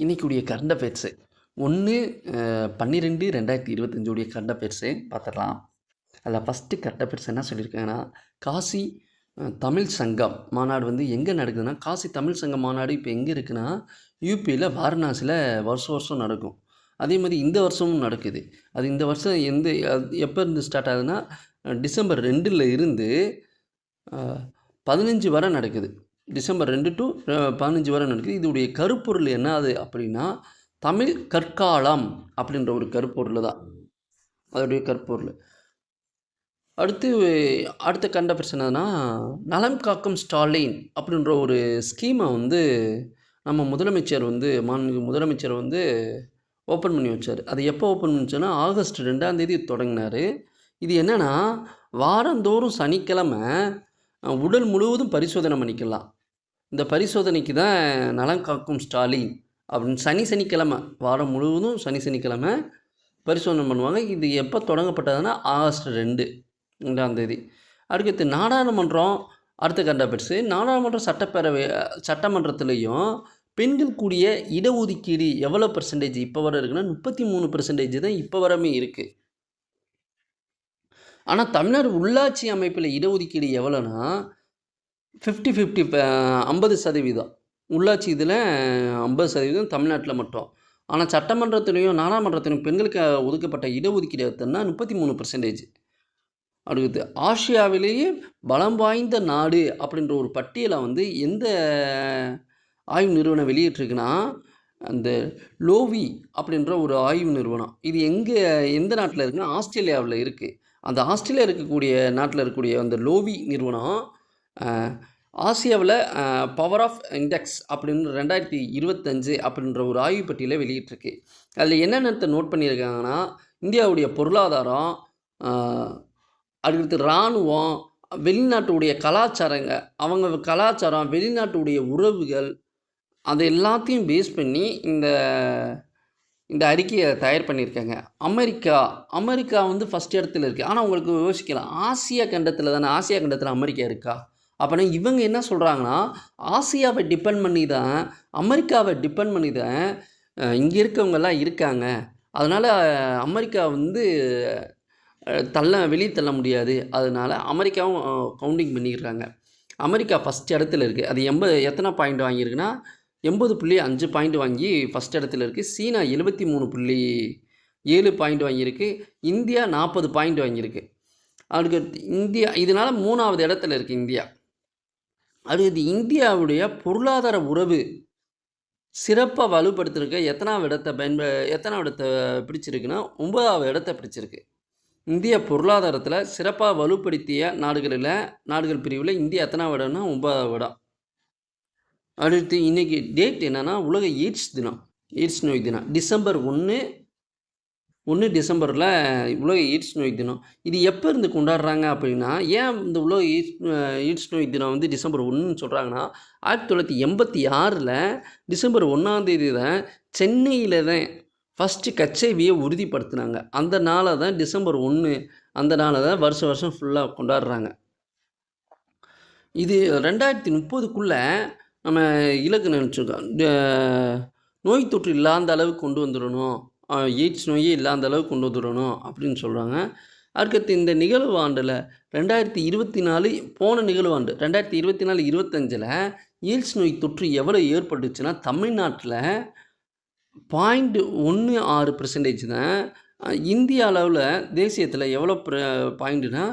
இன்னைக்குடைய current affairs 1/12/2025 current affairs பார்த்துடலாம். அதில் first current affairs என்ன சொல்லியிருக்காங்கன்னா, காசி தமிழ் சங்கம் மாநாடு வந்து எங்கே நடக்குதுன்னா, காசி தமிழ் சங்கம் மாநாடு இப்போ எங்கே இருக்குன்னா, யூபியில் வாரணாசியில் வருஷம் வருஷம் நடக்கும். அதே மாதிரி இந்த வருஷமும் நடக்குது. அது இந்த வருஷம் எப்போ இருந்து ஸ்டார்ட் ஆகுதுன்னா, டிசம்பர் 2ல் இருந்து 15 வரை நடக்குது. டிசம்பர் 2 டு 15 வரை நடக்குது. இதோடைய கருப்பொருள் என்னது அப்படின்னா, தமிழ் கற்காலம் அப்படின்ற ஒரு கருப்பொருள் தான் அதோடைய கருப்பொருள். அடுத்த கரண்ட் அஃபேர்ஸ் என்னதுன்னா, நலம் காக்கும் ஸ்டாலின் அப்படின்ற ஒரு ஸ்கீமை வந்து நம்ம மாண்புமிகு முதலமைச்சர் வந்து ஓப்பன் பண்ணி வச்சார். அது எப்போ ஓப்பன் பண்ணிச்சோன்னா, ஆகஸ்ட் 2ஆம் தொடங்கினார். இது என்னென்னா, வாரந்தோறும் சனிக்கிழமை உடல் முழுவதும் பரிசோதனை பண்ணிக்கலாம். இந்த பரிசோதனைக்கு தான் நலம் காக்கும் ஸ்டாலின் அப்படின்னு சனிக்கிழமை வாரம் முழுவதும் சனிக்கிழமை பரிசோதனை பண்ணுவாங்க. இது எப்போ தொடங்கப்பட்டதுன்னா ஆகஸ்ட் 2ஆம் தேதி. அடுத்து நாடாளுமன்றம் அடுத்த கரண்ட் அஃபேர்ஸு. நாடாளுமன்ற சட்டமன்றத்துலேயும் பெண்கள் கூடிய இடஒதுக்கீடு எவ்வளோ பெர்சன்டேஜ் இப்போ வரை இருக்குன்னா 33% தான் இப்போ வரமே இருக்குது. ஆனால் தமிழ்நாடு உள்ளாட்சி அமைப்பில் இடஒதுக்கீடு எவ்வளோன்னா 50-50 50%. உள்ளாட்சி இதில் 50% தமிழ்நாட்டில் மட்டும். ஆனால் சட்டமன்றத்திலையும் நாடாளுமன்றத்திலையும் பெண்களுக்கு ஒதுக்கப்பட்ட இடஒதுக்கீடு எத்தனைன்னா 33%. அடுத்து ஆசியாவிலேயே பலம் வாய்ந்த நாடு அப்படின்ற ஒரு பட்டியலை வந்து எந்த ஆய்வு நிறுவனம் வெளியிட்டிருக்குன்னா, அந்த லோவி அப்படின்ற ஒரு ஆய்வு நிறுவனம். இது எந்த நாட்டில் இருக்குன்னா ஆஸ்திரேலியாவில் இருக்குது. அந்த ஆஸ்திரேலியா நாட்டில் இருக்கக்கூடிய அந்த லோவி நிறுவனம் ஆசியாவில் பவர் ஆஃப் இண்டெக்ஸ் அப்படின்னு 2025 அப்படின்ற ஒரு ஆய்வு பட்டியலை வெளியிட்டிருக்கு. அதில் என்னென்னத்தை நோட் பண்ணியிருக்காங்கன்னா, இந்தியாவுடைய பொருளாதாரம், அடுத்து இராணுவம், வெளிநாட்டுடைய கலாச்சாரம், வெளிநாட்டுடைய உறவுகள், அது எல்லாத்தையும் பேஸ் பண்ணி இந்த அறிக்கையை தயார் பண்ணியிருக்காங்க. அமெரிக்கா வந்து ஃபஸ்ட் இடத்துல இருக்குது. ஆனால் உங்களுக்கு யோசிக்கலாம், ஆசியா கண்டத்தில் அமெரிக்கா இருக்கா? அப்படின்னா இவங்க என்ன சொல்கிறாங்கன்னா, ஆசியாவை டிபெண்ட் பண்ணி தான், அமெரிக்காவை டிபெண்ட் பண்ணி தான் இங்கே இருக்கவங்கெல்லாம் இருக்காங்க. அதனால் அமெரிக்கா வந்து வெளியே தள்ள முடியாது. அதனால் அமெரிக்காவும் கவுண்டிங் பண்ணிடுறாங்க. அமெரிக்கா ஃபஸ்ட் இடத்துல இருக்குது. அது எத்தனை பாயிண்ட் வாங்கியிருக்குன்னா 80.5 பாயிண்ட் வாங்கி ஃபஸ்ட் இடத்துல இருக்குது. சீனா 73.7 பாயிண்ட் வாங்கியிருக்கு. இந்தியா 40 பாயிண்ட் வாங்கியிருக்கு. அதுக்கு இந்தியா இதனால் 3ஆவது இடத்துல இருக்குது இந்தியா. அடுத்து இந்தியாவுடைய பொருளாதார உறவு சிறப்பாக வலுப்படுத்திருக்க எத்தனாவது இடத்தை பிடிச்சிருக்குன்னா 9ஆவது இடத்தை பிடிச்சிருக்கு. இந்திய பொருளாதாரத்தில் சிறப்பாக வலுப்படுத்திய நாடுகள் பிரிவில் இந்தியா எத்தனாவது இடம்னா 9ஆவது இடம். அடுத்து இன்றைக்கி டேட் என்னென்னா உலக எய்ட்ஸ் நோய் தினம். டிசம்பர் 1 டிசம்பரில் உலக எய்ட்ஸ் நோய் தினம். இது எப்போ இருந்து கொண்டாடுறாங்க அப்படின்னா, ஏன் இந்த உலக எய்ட்ஸ் நோய் தினம் வந்து டிசம்பர் 1ன்னு சொல்கிறாங்கன்னா, 1986 டிசம்பர் 1ஆம் தேதி தான் சென்னையில் தான் ஃபஸ்ட்டு கச்சேவியை உறுதிப்படுத்தினாங்க. அந்த நாளை தான் டிசம்பர் 1, அந்த நாளை தான் வருஷம் ஃபுல்லாக கொண்டாடுறாங்க. இது 2030க்குள்ளே நம்ம இலக்கு நினச்சிருக்கோம். நோய் தொற்று இல்லாத அளவுக்கு கொண்டு வந்துடணும், எய்ட்ஸ் நோயே இல்லாத அளவுக்கு கொண்டு வந்துடணும் அப்படின்னு சொல்கிறாங்க. அதுக்கடுத்து இந்த நிகழ்வு ஆண்டில் 2024 போன நிகழ்வு ஆண்டு 2024-25 எய்ட்ஸ் நோய் தொற்று எவ்வளோ ஏற்பட்டுச்சுன்னா, தமிழ்நாட்டில் 0.16% தான். இந்திய அளவில் தேசியத்தில் எவ்வளோ பாயிண்ட்டுனா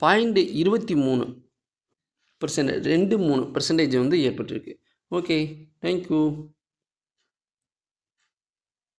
0.23% வந்து ஏற்பட்டிருக்கு. Okay, thank you.